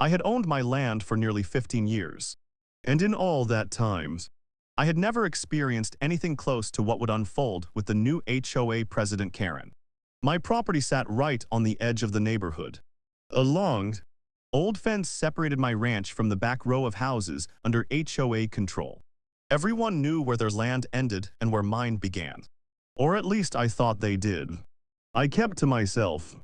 I had owned my land for nearly 15 years, and in all that time, I had never experienced anything close to what would unfold with the new HOA president Karen. My property sat right on the edge of the neighborhood. A long, old fence separated my ranch from the back row of houses under HOA control. Everyone knew where their land ended and where mine began. Or at least I thought they did. I kept to myself,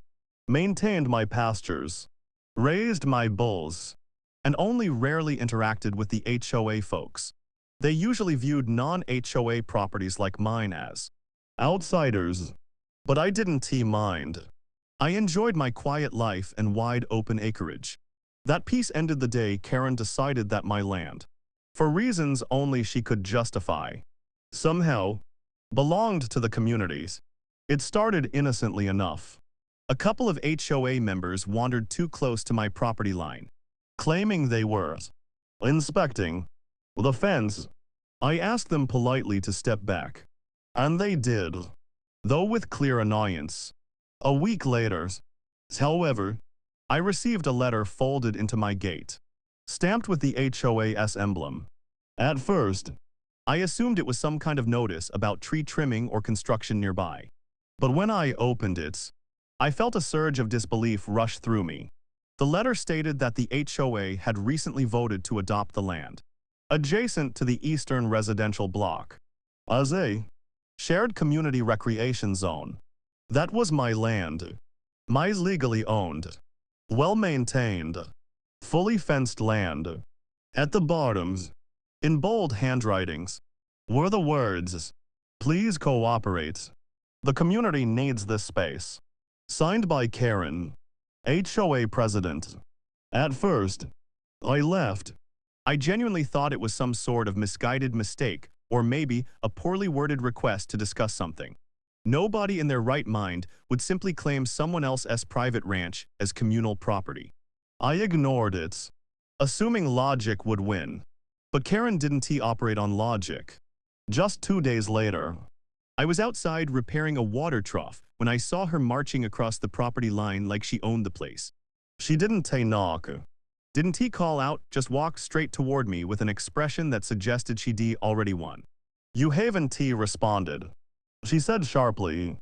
maintained my pastures, raised my bulls, and only rarely interacted with the HOA folks. They usually viewed non-HOA properties like mine as outsiders, but I didn't mind. I enjoyed my quiet life and wide open acreage. That peace ended the day Karen decided that my land, for reasons only she could justify, somehow belonged to the communities. It started innocently enough. A couple of HOA members wandered too close to my property line, claiming they were inspecting the fence. I asked them politely to step back, and they did, though with clear annoyance. A week later, however, I received a letter folded into my gate, stamped with the HOA's emblem. At first, I assumed it was some kind of notice about tree trimming or construction nearby. But when I opened it, I felt a surge of disbelief rush through me. The letter stated that the HOA had recently voted to adopt the land, adjacent to the Eastern Residential Block, as a shared community recreation zone. That was my land, my legally owned, well-maintained, fully fenced land. At the bottom, in bold handwritings, were the words, "Please cooperate. The community needs this space." Signed by Karen, HOA president. At first, I left. I genuinely thought it was some sort of misguided mistake or maybe a poorly worded request to discuss something. Nobody in their right mind would simply claim someone else's private ranch as communal property. I ignored it, assuming logic would win. But Karen didn't operate on logic. Just 2 days later, I was outside repairing a water trough when I saw her marching across the property line like she owned the place. She didn't knock. Didn't call out, just walked straight toward me with an expression that suggested she'd already won. "You haven't responded," she said sharply,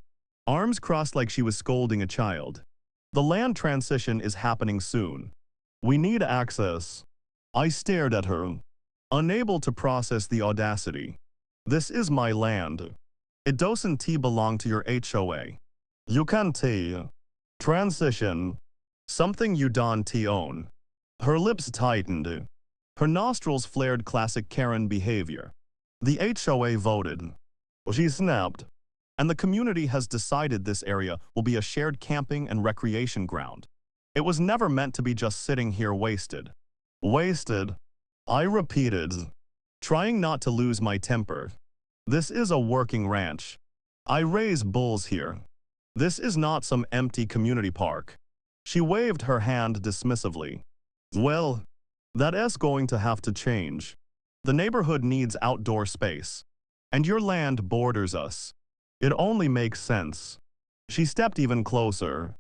arms crossed like she was scolding a child. "The land transition is happening soon. We need access." I stared at her, unable to process the audacity. "This is my land. It doesn't belong to your HOA. You can't transition something you don't own." Her lips tightened. Her nostrils flared classic Karen behavior. "The HOA voted," she snapped, "and the community has decided this area will be a shared camping and recreation ground. It was never meant to be just sitting here wasted." "Wasted?" I repeated, trying not to lose my temper. "This is a working ranch. I raise bulls here. This is not some empty community park." She waved her hand dismissively. "Well, that's going to have to change. The neighborhood needs outdoor space, and your land borders us. It only makes sense." She stepped even closer,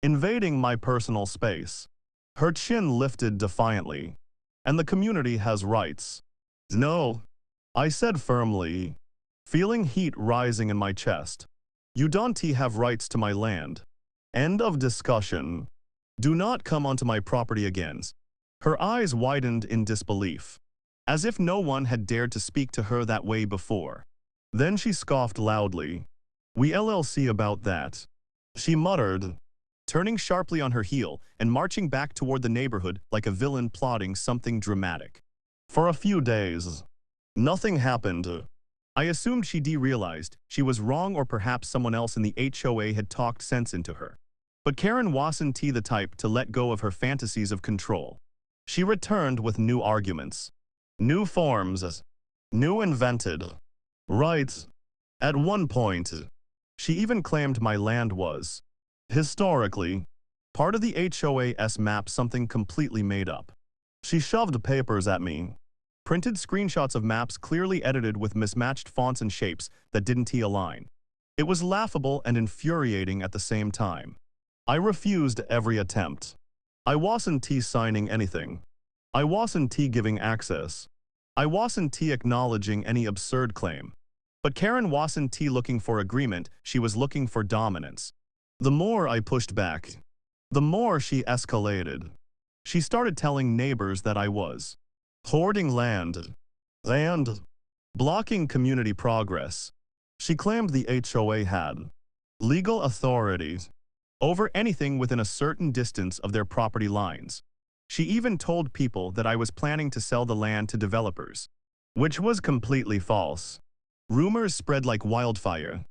invading my personal space. Her chin lifted defiantly. "And the community has rights." "No," I said firmly, feeling heat rising in my chest. "You don't have rights to my land. End of discussion. Do not come onto my property again." Her eyes widened in disbelief, as if no one had dared to speak to her that way before. Then she scoffed loudly. "We LLC about that," she muttered, turning sharply on her heel and marching back toward the neighborhood like a villain plotting something dramatic. For a few days, nothing happened. I assumed she realized she was wrong, or perhaps someone else in the HOA had talked sense into her. But Karen wasn't the type to let go of her fantasies of control. She returned with new arguments, new forms, new invented rights. At one point, she even claimed my land was, historically, part of the HOA's map, something completely made up. She shoved papers at me, printed screenshots of maps clearly edited with mismatched fonts and shapes that didn't align. It was laughable and infuriating at the same time. I refused every attempt. I wasn't signing anything. I wasn't giving access. I wasn't acknowledging any absurd claim. But Karen wasn't looking for agreement, she was looking for dominance. The more I pushed back, the more she escalated. She started telling neighbors that I was hoarding land and blocking community progress. She claimed the HOA had legal authority over anything within a certain distance of their property lines. She even told people that I was planning to sell the land to developers, which was completely false. Rumors spread like wildfire,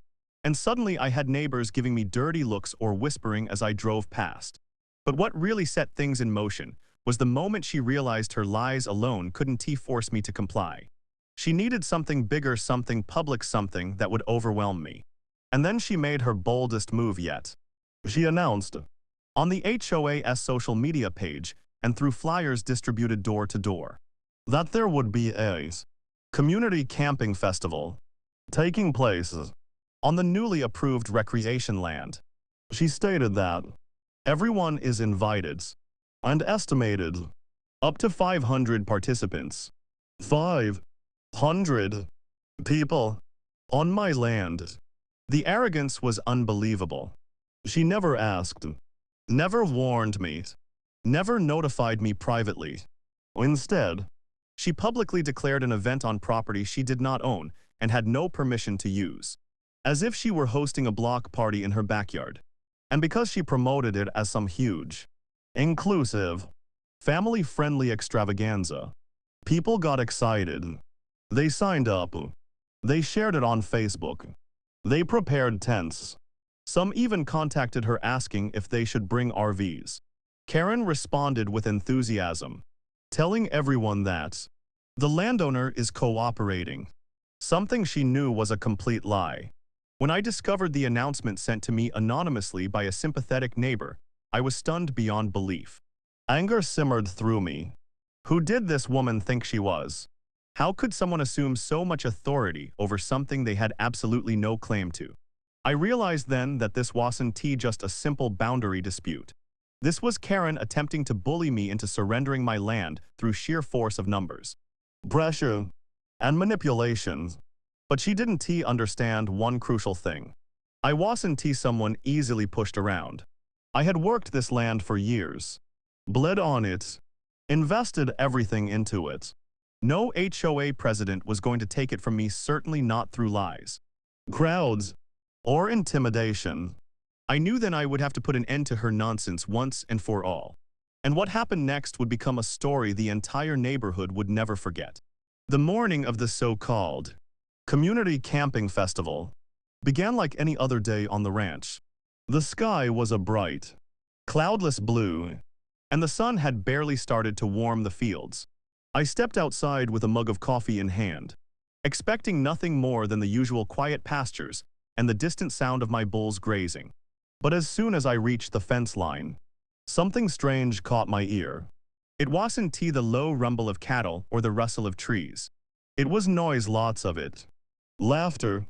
and suddenly I had neighbors giving me dirty looks or whispering as I drove past. But what really set things in motion was the moment she realized her lies alone couldn't force me to comply. She needed something bigger, something public, something that would overwhelm me. And then she made her boldest move yet. She announced, on the HOA's social media page and through flyers distributed door to door, that there would be a community camping festival taking place on the newly approved recreation land. She stated that everyone is invited and estimated up to 500 participants. 500 people on my land. The arrogance was unbelievable. She never asked, never warned me, never notified me privately. Instead, she publicly declared an event on property she did not own and had no permission to use, as if she were hosting a block party in her backyard. And because she promoted it as some huge, inclusive, family-friendly extravaganza, people got excited. They signed up. They shared it on Facebook. They prepared tents. Some even contacted her asking if they should bring RVs. Karen responded with enthusiasm, telling everyone that the landowner is cooperating, something she knew was a complete lie. When I discovered the announcement sent to me anonymously by a sympathetic neighbor, I was stunned beyond belief. Anger simmered through me. Who did this woman think she was? How could someone assume so much authority over something they had absolutely no claim to? I realized then that this wasn't just a simple boundary dispute. This was Karen attempting to bully me into surrendering my land through sheer force of numbers, pressure, and manipulation. But she didn't understand one crucial thing. I wasn't someone easily pushed around. I had worked this land for years, bled on it, invested everything into it. No HOA president was going to take it from me, certainly not through lies, crowds, or intimidation. I knew then I would have to put an end to her nonsense once and for all. And what happened next would become a story the entire neighborhood would never forget. The morning of the so-called community camping festival began like any other day on the ranch. The sky was a bright, cloudless blue, and the sun had barely started to warm the fields. I stepped outside with a mug of coffee in hand, expecting nothing more than the usual quiet pastures and the distant sound of my bulls grazing. But as soon as I reached the fence line, something strange caught my ear. It wasn't the low rumble of cattle or the rustle of trees. It was noise, lots of it. Laughter,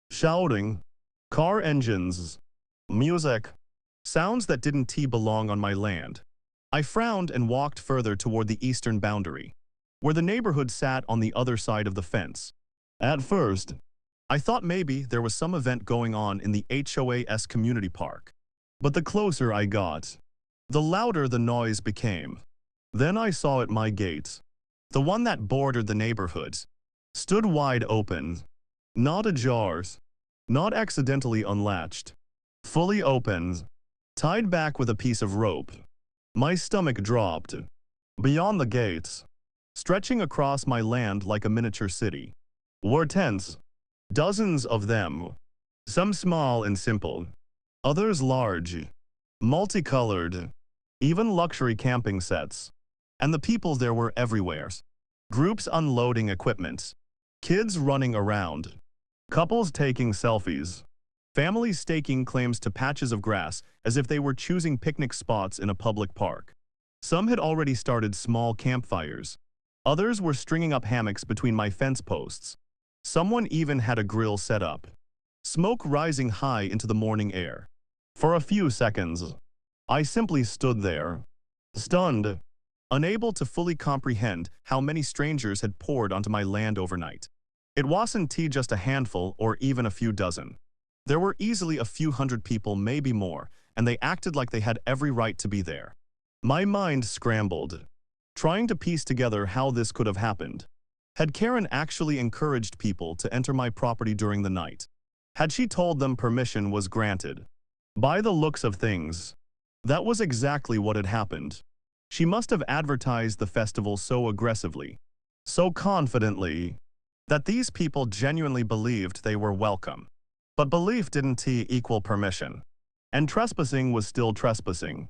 shouting, car engines, music, sounds that didn't belong on my land. I frowned and walked further toward the eastern boundary, where the neighborhood sat on the other side of the fence. At first, I thought maybe there was some event going on in the HOA's community park. But the closer I got, the louder the noise became. Then I saw at my gate, the one that bordered the neighborhood, stood wide open, not ajar, not accidentally unlatched, fully open, tied back with a piece of rope. My stomach dropped. Beyond the gates, stretching across my land like a miniature city, were tents. Dozens of them, some small and simple, others large, multicolored, even luxury camping sets. And the people there were everywhere. Groups unloading equipment, kids running around, couples taking selfies, families staking claims to patches of grass as if they were choosing picnic spots in a public park. Some had already started small campfires. Others were stringing up hammocks between my fence posts. Someone even had a grill set up, smoke rising high into the morning air. For a few seconds, I simply stood there, stunned, unable to fully comprehend how many strangers had poured onto my land overnight. It wasn't just a handful or even a few dozen. There were easily a few hundred people, maybe more, and they acted like they had every right to be there. My mind scrambled, trying to piece together how this could have happened. Had Karen actually encouraged people to enter my property during the night? Had she told them permission was granted? By the looks of things, that was exactly what had happened. She must have advertised the festival so aggressively, so confidently, that these people genuinely believed they were welcome. But belief didn't equal permission. And trespassing was still trespassing.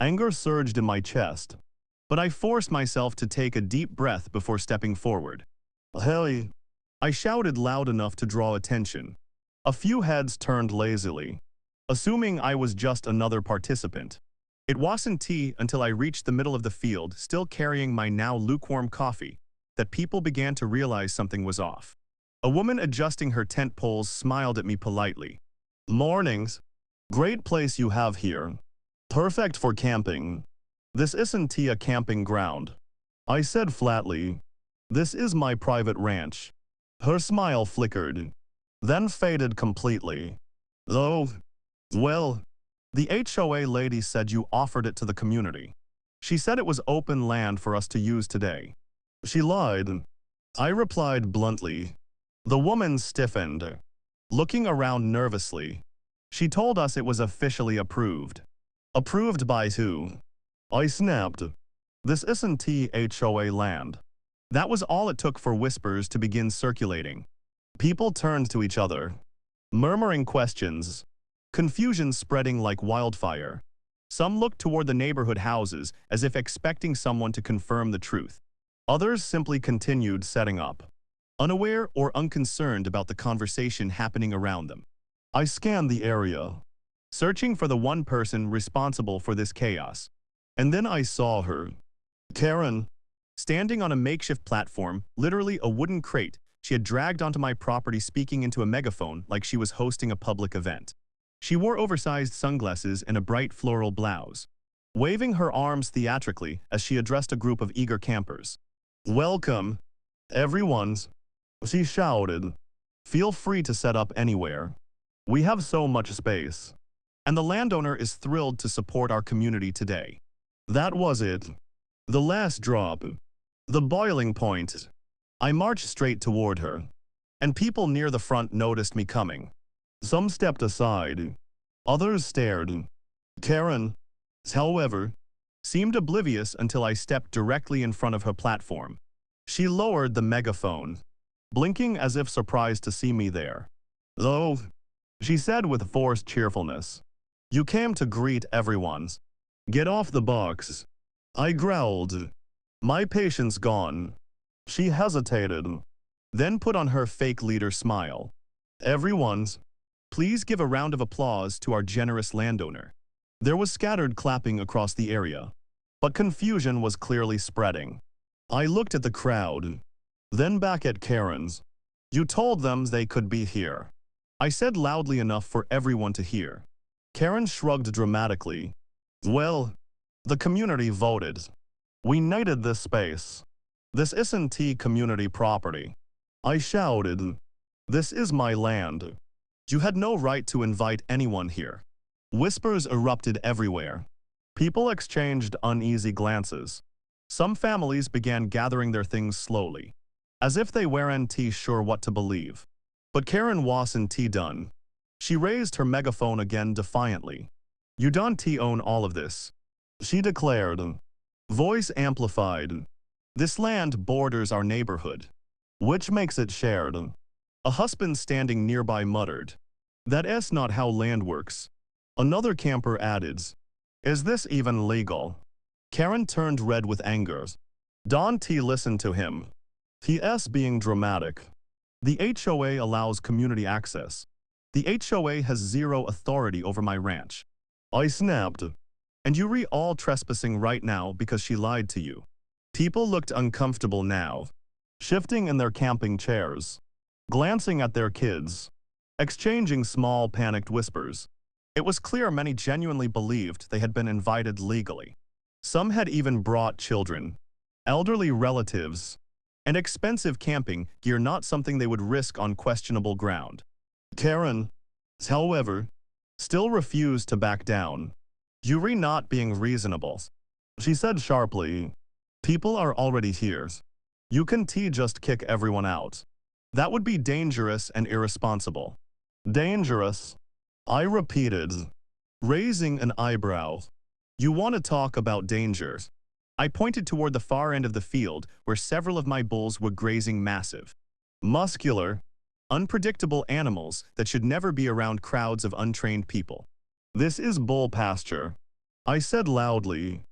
Anger surged in my chest, but I forced myself to take a deep breath before stepping forward. "Hey!" I shouted loud enough to draw attention. A few heads turned lazily, assuming I was just another participant. It wasn't until I reached the middle of the field, still carrying my now lukewarm coffee, that people began to realize something was off. A woman adjusting her tent poles smiled at me politely. "Mornings. Great place you have here. Perfect for camping." "This isn't a camping ground," I said flatly. "This is my private ranch." Her smile flickered, then faded completely. "Oh, well, the HOA lady said you offered it to the community. She said it was open land for us to use today." "She lied," I replied bluntly. The woman stiffened, looking around nervously. "She told us it was officially approved." "Approved by who?" I snapped. "This isn't HOA land." That was all it took for whispers to begin circulating. People turned to each other, murmuring questions, confusion spreading like wildfire. Some looked toward the neighborhood houses as if expecting someone to confirm the truth. Others simply continued setting up, unaware or unconcerned about the conversation happening around them. I scanned the area, searching for the one person responsible for this chaos. And then I saw her. Karen, standing on a makeshift platform, literally a wooden crate she had dragged onto my property, speaking into a megaphone like she was hosting a public event. She wore oversized sunglasses and a bright floral blouse, waving her arms theatrically as she addressed a group of eager campers. "Welcome, everyone," she shouted. "Feel free to set up anywhere. We have so much space. And the landowner is thrilled to support our community today." That was it. The last drop. The boiling point. I marched straight toward her, and people near the front noticed me coming. Some stepped aside. Others stared. Karen, however, seemed oblivious until I stepped directly in front of her platform. She lowered the megaphone, blinking as if surprised to see me there. "Oh," she said with forced cheerfulness. "You came to greet everyone. Get off the box." I growled, my patience gone. She hesitated, then put on her fake leader smile. "Everyone's, please give a round of applause to our generous landowner." There was scattered clapping across the area, but confusion was clearly spreading. I looked at the crowd, then back at Karen's. "You told them they could be here," I said loudly enough for everyone to hear. Karen shrugged dramatically. "Well, the community voted. We needed this space. This isn't community property." I shouted. "This is my land. You had no right to invite anyone here." Whispers erupted everywhere. People exchanged uneasy glances. Some families began gathering their things slowly, as if they weren't sure what to believe. But Karen wasn't done. She raised her megaphone again defiantly. "You don't own all of this," she declared, voice amplified. "This land borders our neighborhood, which makes it shared." A husband standing nearby muttered, "That's not how land works." Another camper added, "Is this even legal?" Karen turned red with anger. Don listened to him. He's being dramatic. The HOA allows community access. The HOA has zero authority over my ranch. I snapped. "And you're all trespassing right now because she lied to you." People looked uncomfortable now, shifting in their camping chairs, glancing at their kids, exchanging small panicked whispers. It was clear many genuinely believed they had been invited legally. Some had even brought children, elderly relatives, and expensive camping gear, not something they would risk on questionable ground. Karen, however, still refused to back down. Yuri not being reasonable. She said sharply, "People are already here. You can just kick everyone out. That would be dangerous and irresponsible." Dangerous? I repeated, raising an eyebrow. You want to talk about danger? I pointed toward the far end of the field where several of my bulls were grazing massive, muscular, unpredictable animals that should never be around crowds of untrained people. "This is bull pasture," I said loudly.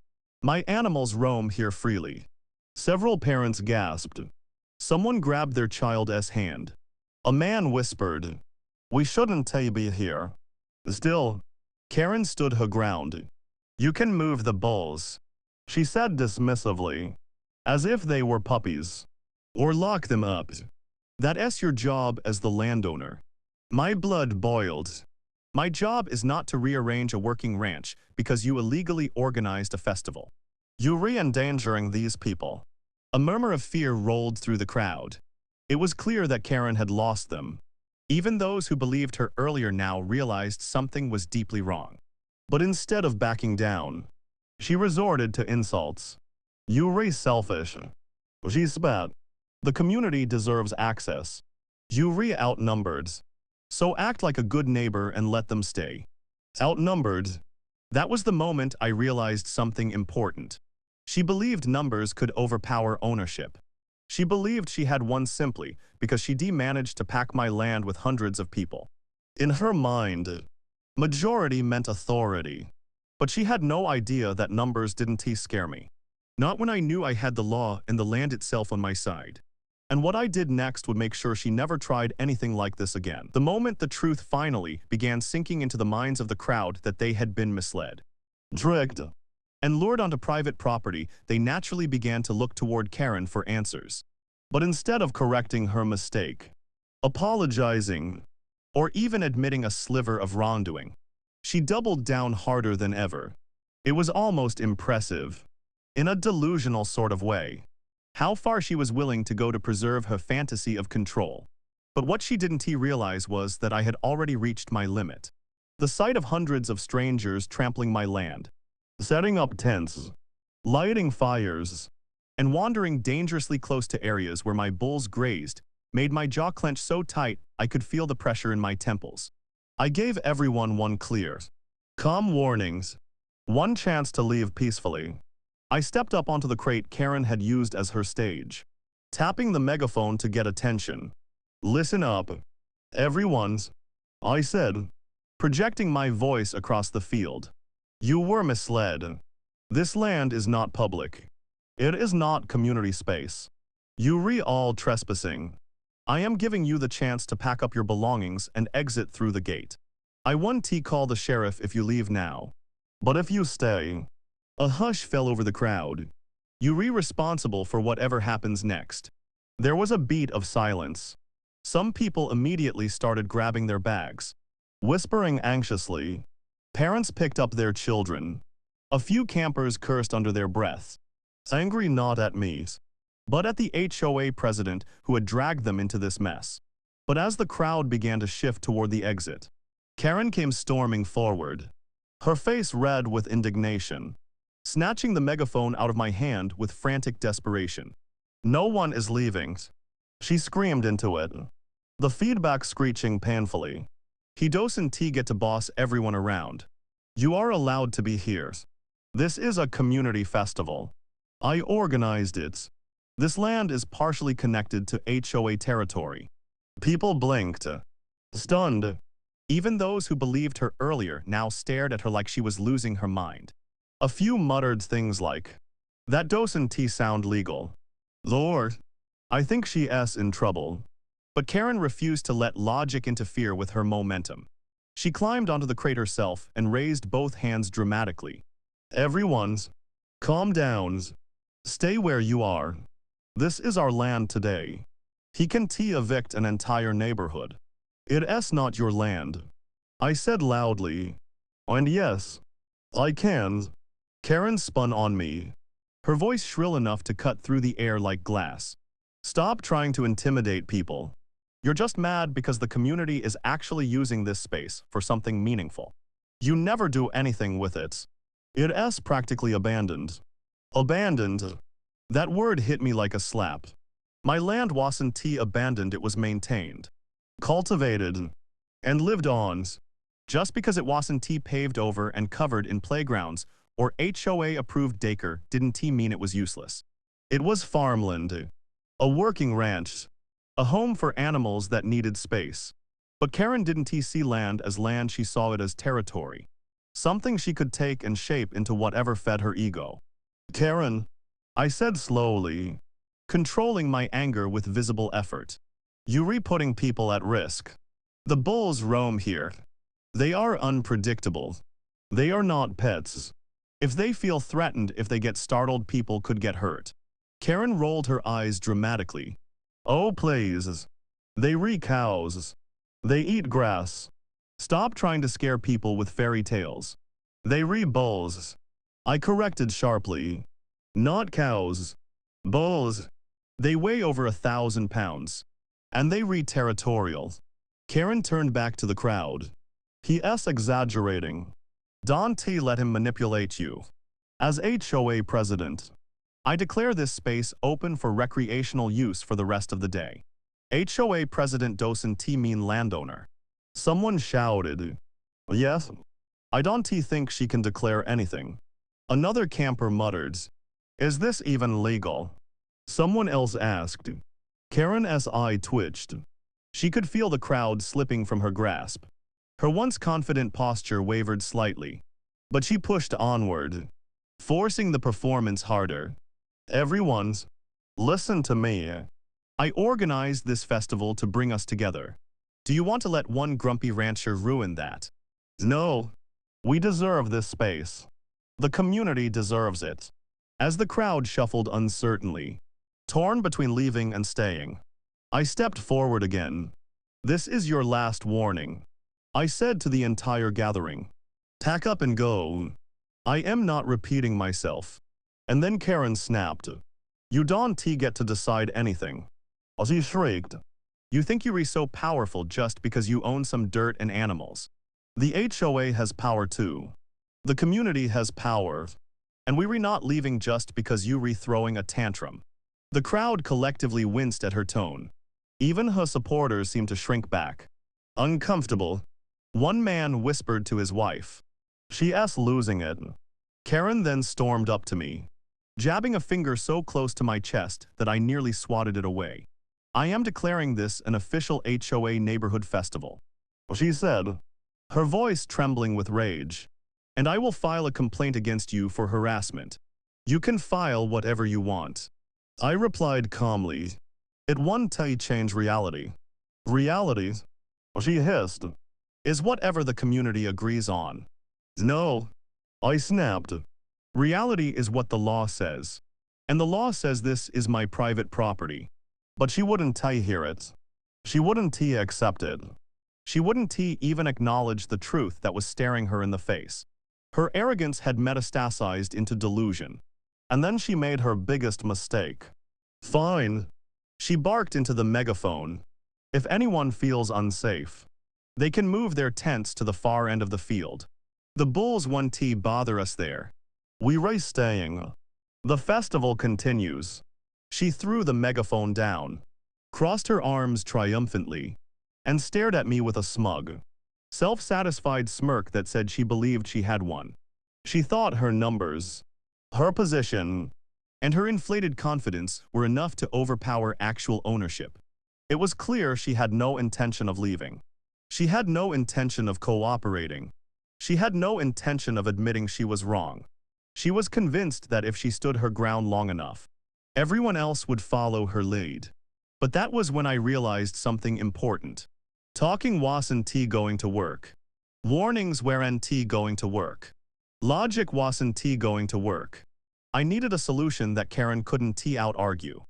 "My animals roam here freely." Several parents gasped. Someone grabbed their child's hand. A man whispered, "We shouldn't be here." Still, Karen stood her ground. "You can move the bulls," she said dismissively, as if they were puppies. "Or lock them up. That's your job as the landowner." My blood boiled. My job is not to rearrange a working ranch because you illegally organized a festival. You're re-endangering these people. A murmur of fear rolled through the crowd. It was clear that Karen had lost them. Even those who believed her earlier now realized something was deeply wrong. But instead of backing down, she resorted to insults. "You're selfish," she spat. "The community deserves access. You're outnumbered. So act like a good neighbor and let them stay." Outnumbered? That was the moment I realized something important. She believed numbers could overpower ownership. She believed she had won simply because she managed to pack my land with hundreds of people. In her mind, majority meant authority. But she had no idea that numbers didn't scare me. Not when I knew I had the law and the land itself on my side. And what I did next would make sure she never tried anything like this again. The moment the truth finally began sinking into the minds of the crowd that they had been misled, tricked, and lured onto private property, they naturally began to look toward Karen for answers. But instead of correcting her mistake, apologizing, or even admitting a sliver of wrongdoing, she doubled down harder than ever. It was almost impressive, in a delusional sort of way, how far she was willing to go to preserve her fantasy of control. But what she didn't realize was that I had already reached my limit. The sight of hundreds of strangers trampling my land, setting up tents, lighting fires, and wandering dangerously close to areas where my bulls grazed made my jaw clench so tight I could feel the pressure in my temples. I gave everyone one clear, calm warnings, one chance to leave peacefully. I stepped up onto the crate Karen had used as her stage, tapping the megaphone to get attention. "Listen up, everyone's," I said, projecting my voice across the field. "You were misled. This land is not public. It is not community space. You're all trespassing. I am giving you the chance to pack up your belongings and exit through the gate. I won't call the sheriff if you leave now. But if you stay..." A hush fell over the crowd. "You're responsible for whatever happens next." There was a beat of silence. Some people immediately started grabbing their bags, whispering anxiously. Parents picked up their children. A few campers cursed under their breath, angry not at me, but at the HOA president who had dragged them into this mess. But as the crowd began to shift toward the exit, Karen came storming forward, her face red with indignation, snatching the megaphone out of my hand with frantic desperation. "No one is leaving," she screamed into it, the feedback screeching painfully. "He doesn't get to boss everyone around. You are allowed to be here. This is a community festival. I organized it. This land is partially connected to HOA territory." People blinked, stunned. Even those who believed her earlier now stared at her like she was losing her mind. A few muttered things like, "That doesn't sound legal." "Lord, I think she's in trouble." But Karen refused to let logic interfere with her momentum. She climbed onto the crate herself and raised both hands dramatically. "Everyone's, calm down. Stay where you are. This is our land today. He can evict an entire neighborhood. It's not your land." I said loudly. "And yes, I can." Karen spun on me, her voice shrill enough to cut through the air like glass. Stop trying to intimidate people. You're just mad because the community is actually using this space for something meaningful. You never do anything with it. It's practically abandoned. Abandoned. That word hit me like a slap. My land wasn't abandoned, it was maintained, cultivated, and lived on. Just because it wasn't paved over and covered in playgrounds or HOA-approved daycare didn't mean it was useless. It was farmland, a working ranch, a home for animals that needed space. But Karen didn't see land as land, she saw it as territory. Something she could take and shape into whatever fed her ego. Karen, I said slowly, controlling my anger with visible effort. You're putting people at risk. The bulls roam here. They are unpredictable. They are not pets. If they feel threatened, if they get startled, people could get hurt. Karen rolled her eyes dramatically. Oh, please. They rear cows. They eat grass. Stop trying to scare people with fairy tales. They rear bulls. I corrected sharply. Not cows. Bulls. They weigh over 1,000 pounds. And they rear territorial. Karen turned back to the crowd. He's exaggerating. Don't let him manipulate you. As HOA president, I declare this space open for recreational use for the rest of the day. HOA president doesn't mean landowner. Someone shouted. Yes. I don't think she can declare anything. Another camper muttered. Is this even legal? Someone else asked. Karen's eye twitched. She could feel the crowd slipping from her grasp. Her once confident posture wavered slightly, but she pushed onward, forcing the performance harder. Everyone's, listen to me. I organized this festival to bring us together. Do you want to let one grumpy rancher ruin that? No. We deserve this space. The community deserves it. As the crowd shuffled uncertainly, torn between leaving and staying, I stepped forward again. This is your last warning, I said to the entire gathering. Pack up and go. I am not repeating myself. And then Karen snapped. You don't get to decide anything. She shrieked. You think you're so powerful just because you own some dirt and animals. The HOA has power too. The community has power. And we're not leaving just because you're throwing a tantrum. The crowd collectively winced at her tone. Even her supporters seemed to shrink back. Uncomfortable. One man whispered to his wife. She's losing it. Karen then stormed up to me, jabbing a finger so close to my chest that I nearly swatted it away. I am declaring this an official HOA neighborhood festival, she said, her voice trembling with rage. And I will file a complaint against you for harassment. You can file whatever you want. I replied calmly. It won't change reality. Reality, she hissed, is whatever the community agrees on. No, I snapped. Reality is what the law says. And the law says this is my private property. But she wouldn't hear it. She wouldn't accept it. She wouldn't even acknowledge the truth that was staring her in the face. Her arrogance had metastasized into delusion. And then she made her biggest mistake. Fine. She barked into the megaphone. If anyone feels unsafe, they can move their tents to the far end of the field. The bulls won't bother us there. We're staying. The festival continues. She threw the megaphone down, crossed her arms triumphantly, and stared at me with a smug, self-satisfied smirk that said she believed she had won. She thought her numbers, her position, and her inflated confidence were enough to overpower actual ownership. It was clear she had no intention of leaving. She had no intention of cooperating. She had no intention of admitting she was wrong. She was convinced that if she stood her ground long enough, everyone else would follow her lead. But that was when I realized something important. Talking wasn't going to work. Warnings weren't going to work. Logic wasn't going to work. I needed a solution that Karen couldn't out-argue.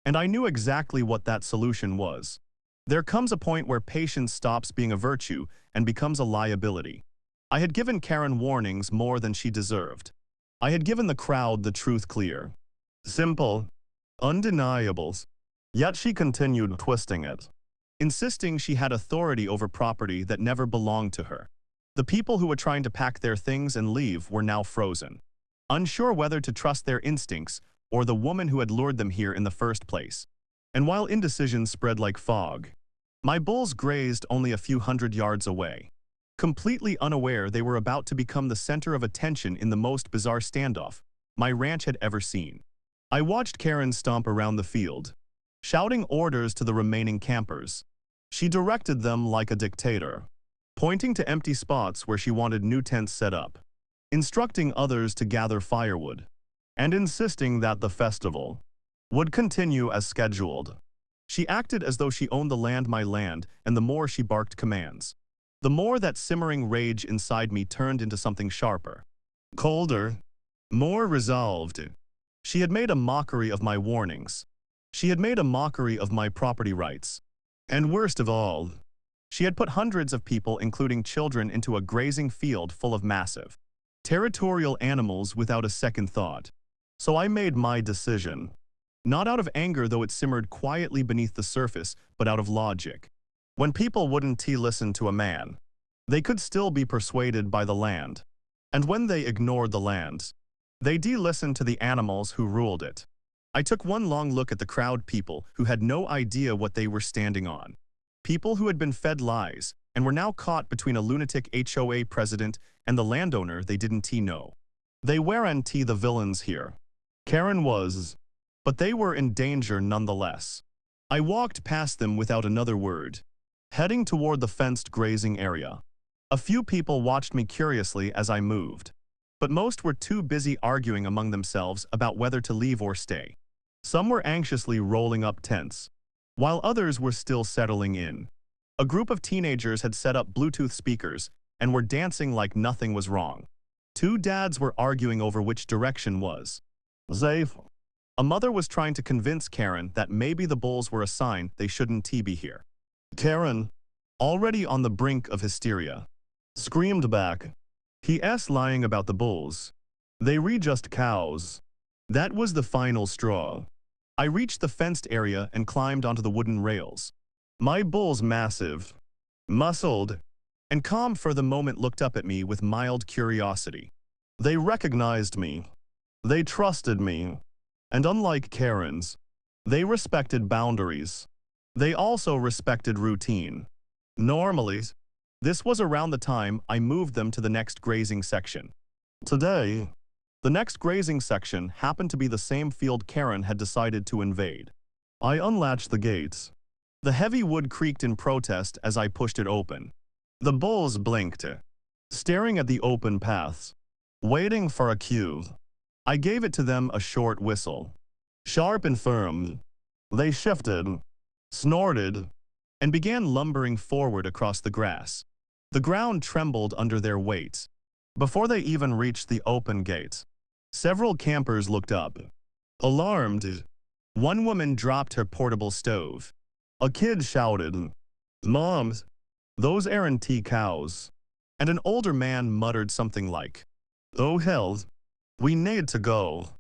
And I knew exactly what that solution was. There comes a point where patience stops being a virtue and becomes a liability. I had given Karen warnings more than she deserved. I had given the crowd the truth clear. Simple. Undeniables. Yet she continued twisting it, insisting she had authority over property that never belonged to her. The people who were trying to pack their things and leave were now frozen, unsure whether to trust their instincts or the woman who had lured them here in the first place. And while indecision spread like fog, my bulls grazed only a few hundred yards away, completely unaware they were about to become the center of attention in the most bizarre standoff my ranch had ever seen. I watched Karen stomp around the field, shouting orders to the remaining campers. She directed them like a dictator, pointing to empty spots where she wanted new tents set up, instructing others to gather firewood, and insisting that the festival would continue as scheduled. She acted as though she owned the land, my land, and the more she barked commands, the more that simmering rage inside me turned into something sharper, colder, more resolved. She had made a mockery of my warnings. She had made a mockery of my property rights. And worst of all, she had put hundreds of people, including children, into a grazing field full of massive, territorial animals without a second thought. So I made my decision. Not out of anger, though it simmered quietly beneath the surface, but out of logic. When people wouldn't listen to a man, they could still be persuaded by the land. And when they ignored the land, they listened to the animals who ruled it. I took one long look at the crowd, people who had no idea what they were standing on. People who had been fed lies and were now caught between a lunatic HOA president and the landowner they didn't know. They weren't the villains here. Karen was. But they were in danger nonetheless. I walked past them without another word, heading toward the fenced grazing area. A few people watched me curiously as I moved, but most were too busy arguing among themselves about whether to leave or stay. Some were anxiously rolling up tents, while others were still settling in. A group of teenagers had set up Bluetooth speakers and were dancing like nothing was wrong. Two dads were arguing over which direction was safe. A mother was trying to convince Karen that maybe the bulls were a sign they shouldn't be here. Karen, already on the brink of hysteria, screamed back, "He*s lying about the bulls. They re just cows." That was the final straw. I reached the fenced area and climbed onto the wooden rails. My bulls, massive, muscled, and calm for the moment, looked up at me with mild curiosity. They recognized me. They trusted me. And unlike Karen's, they respected boundaries. They also respected routine. Normally, this was around the time I moved them to the next grazing section. Today, the next grazing section happened to be the same field Karen had decided to invade. I unlatched the gates. The heavy wood creaked in protest as I pushed it open. The bulls blinked, staring at the open paths, waiting for a cue. I gave it to them, a short whistle, sharp and firm. They shifted, snorted, and began lumbering forward across the grass. The ground trembled under their weight. Before they even reached the open gate, several campers looked up, alarmed. One woman dropped her portable stove. A kid shouted, "Mom, those aren't cows." And an older man muttered something like, "Oh hell, we need to go."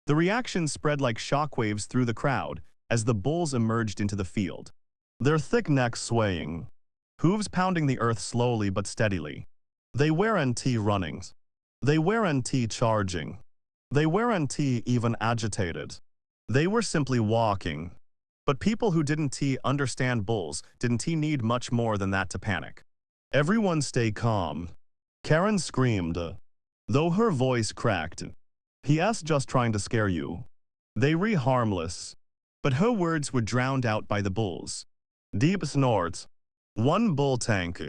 The reaction spread like shockwaves through the crowd as the bulls emerged into the field, their thick necks swaying, hooves pounding the earth slowly but steadily. They weren't running. They weren't charging. They weren't even agitated. They were simply walking. But people who didn't understand bulls didn't need much more than that to panic. "Everyone stay calm," Karen screamed, though her voice cracked. "He's just trying to scare you. They re harmless." But her words were drowned out by the bulls. Deep snorts. One bull tank,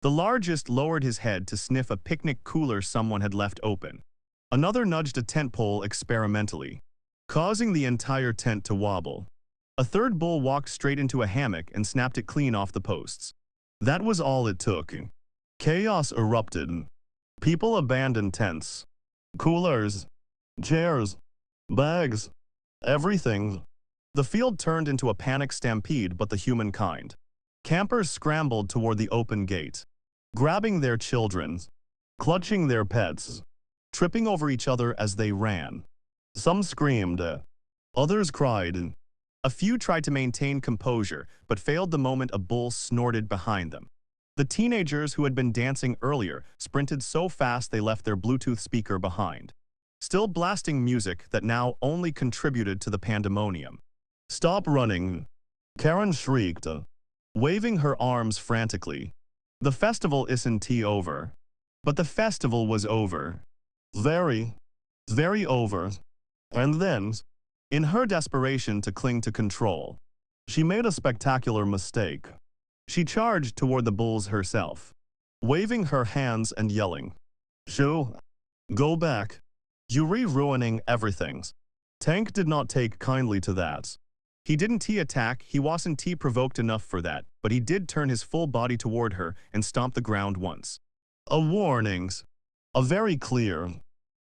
the largest, lowered his head to sniff a picnic cooler someone had left open. Another nudged a tent pole experimentally, causing the entire tent to wobble. A third bull walked straight into a hammock and snapped it clean off the posts. That was all it took. Chaos erupted. People abandoned tents, coolers, chairs, bags, everything. The field turned into a panic stampede, but the humankind. Campers scrambled toward the open gate, grabbing their children, clutching their pets. tripping over each other as they ran. Some screamed, others cried. A few tried to maintain composure, but failed the moment a bull snorted behind them. The teenagers who had been dancing earlier sprinted so fast they left their Bluetooth speaker behind, still blasting music that now only contributed to the pandemonium. "Stop running!" Karen shrieked, waving her arms frantically. "The festival isn't over." But the festival was over. Very, very over. And then, in her desperation to cling to control, she made a spectacular mistake. She charged toward the bulls herself, waving her hands and yelling, "Shoo! Go back! You're ruining everything." Tank did not take kindly to that. He didn't attack, he wasn't provoked enough for that, but he did turn his full body toward her and stomp the ground once. A warnings. A very clear,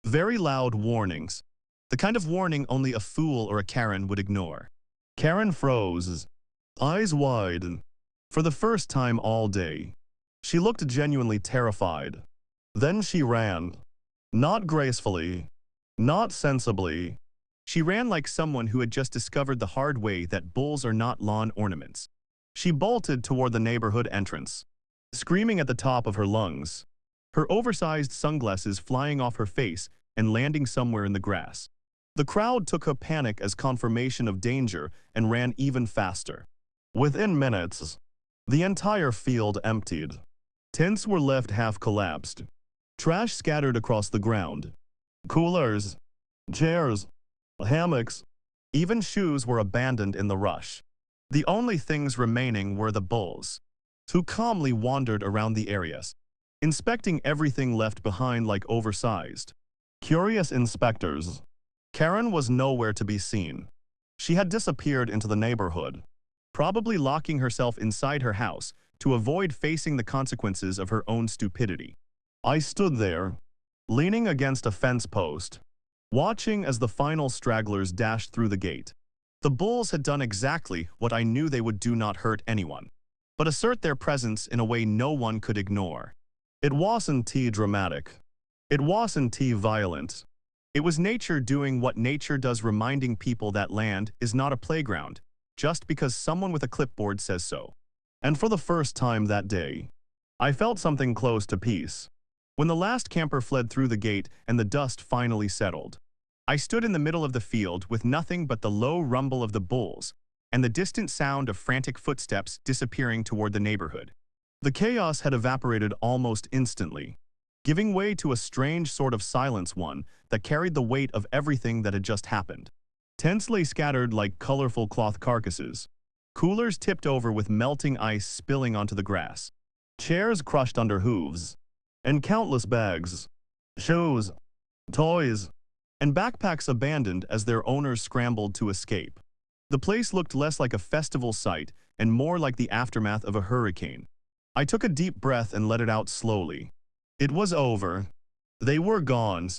very loud warnings. The kind of warning only a fool or a Karen would ignore. Karen froze, eyes wide. For the first time all day, she looked genuinely terrified. Then she ran. Not gracefully, not sensibly. She ran like someone who had just discovered the hard way that bulls are not lawn ornaments. She bolted toward the neighborhood entrance, screaming at the top of her lungs, her oversized sunglasses flying off her face and landing somewhere in the grass. The crowd took her panic as confirmation of danger and ran even faster. Within minutes, the entire field emptied. Tents were left half collapsed. Trash scattered across the ground. Coolers, chairs, hammocks, even shoes were abandoned in the rush. The only things remaining were the bulls, who calmly wandered around the areas, inspecting everything left behind like oversized, curious inspectors. Karen was nowhere to be seen. She had disappeared into the neighborhood, probably locking herself inside her house to avoid facing the consequences of her own stupidity. I stood there, leaning against a fence post, watching as the final stragglers dashed through the gate. The bulls had done exactly what I knew they would do, not hurt anyone, but assert their presence in a way no one could ignore. It wasn't dramatic. It wasn't violent. It was nature doing what nature does, reminding people that land is not a playground, just because someone with a clipboard says so. And for the first time that day, I felt something close to peace. When the last camper fled through the gate and the dust finally settled, I stood in the middle of the field with nothing but the low rumble of the bulls and the distant sound of frantic footsteps disappearing toward the neighborhood. The chaos had evaporated almost instantly, giving way to a strange sort of silence, one that carried the weight of everything that had just happened. Tents lay scattered like colorful cloth carcasses. Coolers tipped over with melting ice spilling onto the grass. Chairs crushed under hooves. And countless bags, shoes, toys, and backpacks abandoned as their owners scrambled to escape. The place looked less like a festival site and more like the aftermath of a hurricane. I took a deep breath and let it out slowly. It was over. They were gone.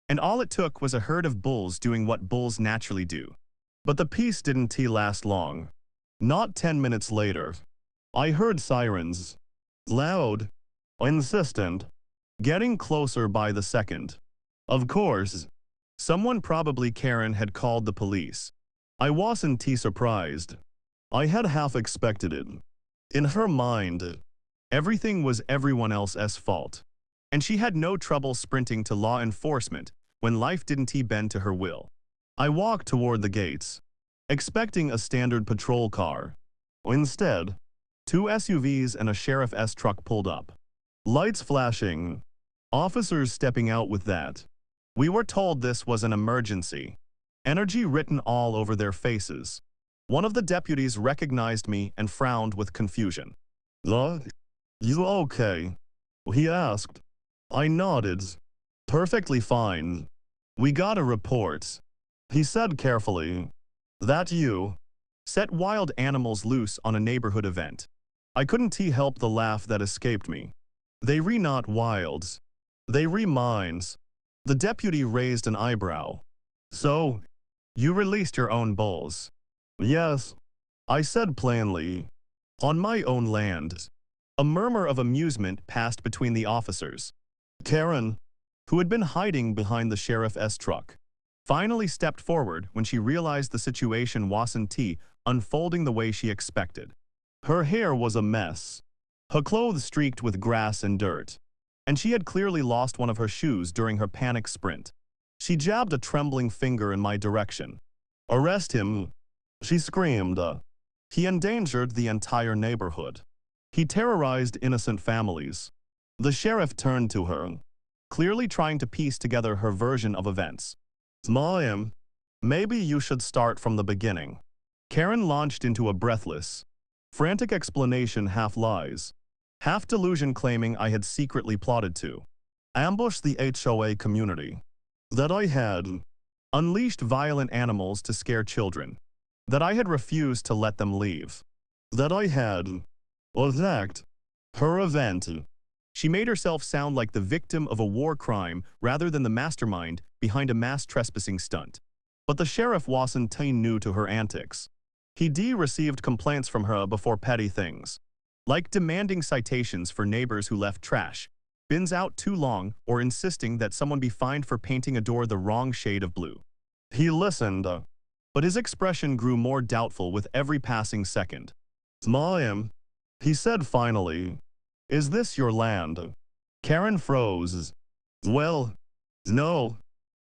And all it took was a herd of bulls doing what bulls naturally do. But the peace didn't last long. Not 10 minutes later, I heard sirens. Loud, insistent, getting closer by the second. Of course, someone, probably Karen, had called the police. I wasn't surprised. I had half expected it. In her mind, everything was everyone else's fault, and she had no trouble sprinting to law enforcement when life didn't bend to her will. I walked toward the gates, expecting a standard patrol car. Instead, 2 SUVs and a sheriff's truck pulled up. Lights flashing, officers stepping out with that. We were told this was an emergency. Energy written all over their faces. One of the deputies recognized me and frowned with confusion. You okay?" he asked. I nodded. "Perfectly fine. We got a report," he said carefully, "that you set wild animals loose on a neighborhood event." I couldn't help the laugh that escaped me. "They not wild. They mines." The deputy raised an eyebrow. "So, you released your own bulls?" "Yes," I said plainly. "On my own land." A murmur of amusement passed between the officers. "Karen, who had been hiding behind the sheriff's truck, finally stepped forward when she realized the situation wasn't unfolding the way she expected. Her hair was a mess, her clothes streaked with grass and dirt, and she had clearly lost one of her shoes during her panic sprint. She jabbed a trembling finger in my direction. "Arrest him!" she screamed. He endangered the entire neighborhood. He terrorized innocent families. The sheriff turned to her, clearly trying to piece together her version of events. "Ma'am, maybe you should start from the beginning." Karen launched into a breathless, frantic explanation, half lies, half delusion, claiming I had secretly plotted to ambush the HOA community, that I had unleashed violent animals to scare children, that I had refused to let them leave, that I had attacked her event. She made herself sound like the victim of a war crime rather than the mastermind behind a mass trespassing stunt. But the sheriff wasn't new to her antics. He received complaints from her before petty things, like demanding citations for neighbors who left trash bins out too long or insisting that someone be fined for painting a door the wrong shade of blue. He listened, but his expression grew more doubtful with every passing second. "Ma'am," he said finally, "is this your land?" Karen froze. "Well, no.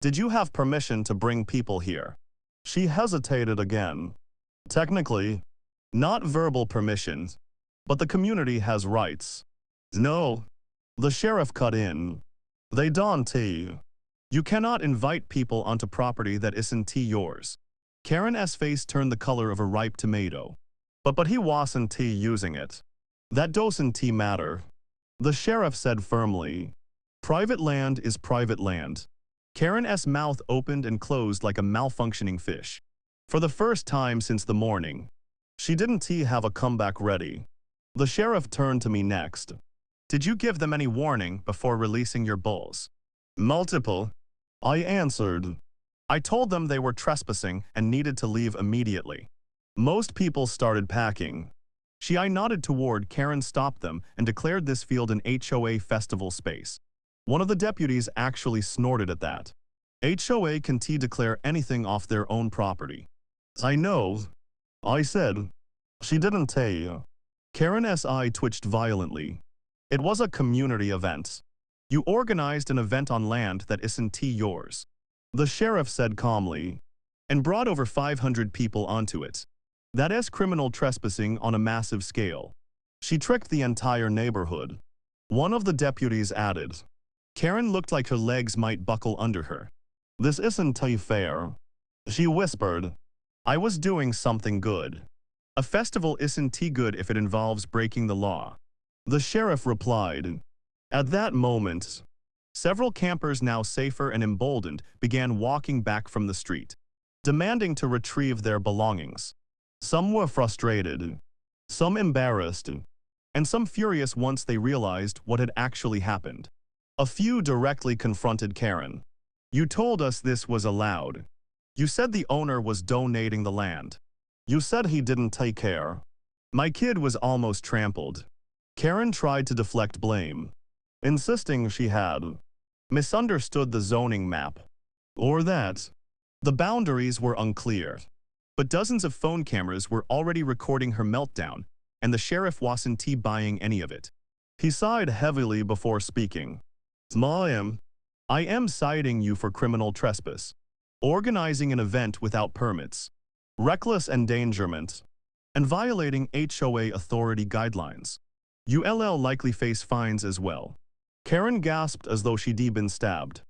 Did you have permission to bring people here?" She hesitated again. "Technically, not verbal permission, but the community has rights." "No," the sheriff cut in. "They don't. You cannot invite people onto property that isn't yours." Karen's face turned the color of a ripe tomato. But he wasn't using it. "That doesn't matter," the sheriff said firmly. "Private land is private land." Karen's mouth opened and closed like a malfunctioning fish. For the first time since the morning, she didn't have a comeback ready. The sheriff turned to me next. "Did you give them any warning before releasing your bulls?" "Multiple," I answered. "I told them they were trespassing and needed to leave immediately." Most people started packing. I nodded toward Karen, stopped them, and declared this field an HOA festival space. One of the deputies actually snorted at that. "HOA can declare anything off their own property." "I know," I said. She didn't tell you. Karen's eye twitched violently. "It was a community event. You organized an event on land that isn't yours," the sheriff said calmly, "and brought over 500 people onto it. That is criminal trespassing on a massive scale. She tricked the entire neighborhood." One of the deputies added. Karen looked like her legs might buckle under her. "This isn't fair," she whispered. "I was doing something good." "A festival isn't good if it involves breaking the law," the sheriff replied. At that moment, several campers, now safer and emboldened, began walking back from the street, demanding to retrieve their belongings. Some were frustrated, some embarrassed, and some furious once they realized what had actually happened. A few directly confronted Karen. "You told us this was allowed. You said the owner was donating the land. You said he didn't take care. My kid was almost trampled." Karen tried to deflect blame, insisting she had misunderstood the zoning map, or that the boundaries were unclear. But dozens of phone cameras were already recording her meltdown, and the sheriff wasn't buying any of it. He sighed heavily before speaking. "Ma'am, I am citing you for criminal trespass, organizing an event without permits, reckless endangerment, and violating HOA authority guidelines. You'll likely face fines as well." Karen gasped as though she'd been stabbed.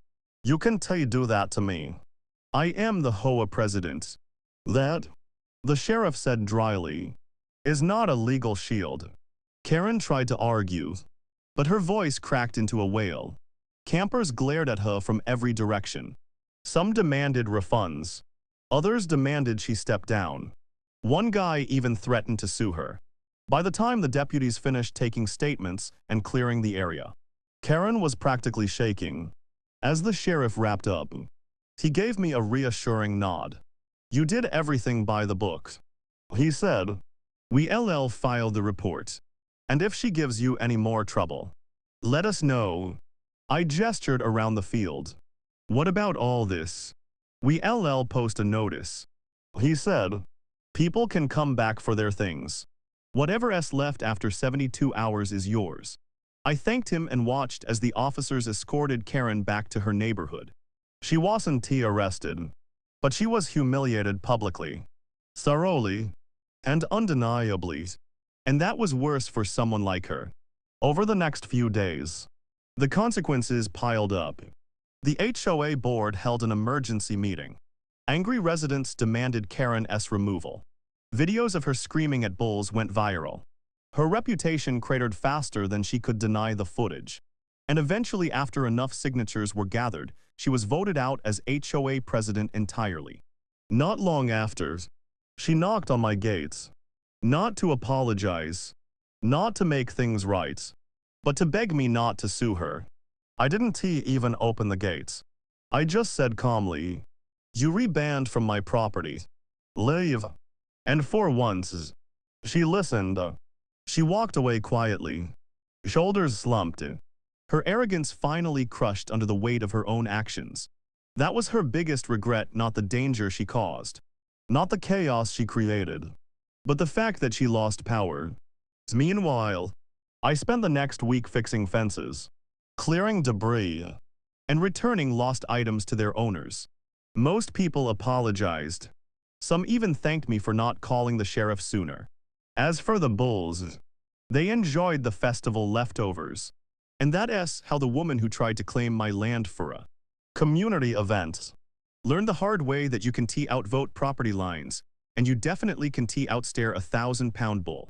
"You can't do that to me. I am the HOA president." "That," the sheriff said dryly, "is not a legal shield." Karen tried to argue, but her voice cracked into a wail. Campers glared at her from every direction. Some demanded refunds. Others demanded she step down. One guy even threatened to sue her. By the time the deputies finished taking statements and clearing the area, Karen was practically shaking. As the sheriff wrapped up, he gave me a reassuring nod. "You did everything by the book," he said. "We'll file the report. And if she gives you any more trouble, let us know." I gestured around the field. What about all this? We LL post a notice. He said, people can come back for their things. Whatever's left after 72 hours is yours. I thanked him and watched as the officers escorted Karen back to her neighborhood. She wasn't arrested, but she was humiliated publicly, thoroughly, and undeniably. And that was worse for someone like her. Over the next few days, the consequences piled up. The HOA board held an emergency meeting. Angry residents demanded Karen's removal. Videos of her screaming at bulls went viral. Her reputation cratered faster than she could deny the footage. And eventually, after enough signatures were gathered, she was voted out as HOA president entirely. Not long after, she knocked on my gates. Not to apologize, not to make things right, but to beg me not to sue her. I didn't even open the gates. I just said calmly, "You rebanned from my property. Leave." And for once, she listened. She walked away quietly, shoulders slumped. Her arrogance finally crushed under the weight of her own actions. That was her biggest regret, not the danger she caused, not the chaos she created, but the fact that she lost power. Meanwhile, I spent the next week fixing fences, clearing debris, and returning lost items to their owners. Most people apologized. Some even thanked me for not calling the sheriff sooner. As for the bulls, they enjoyed the festival leftovers. And that's how the woman who tried to claim my land for a community event learned the hard way that you can outvote property lines, and you definitely can outstare a 1,000-pound bull.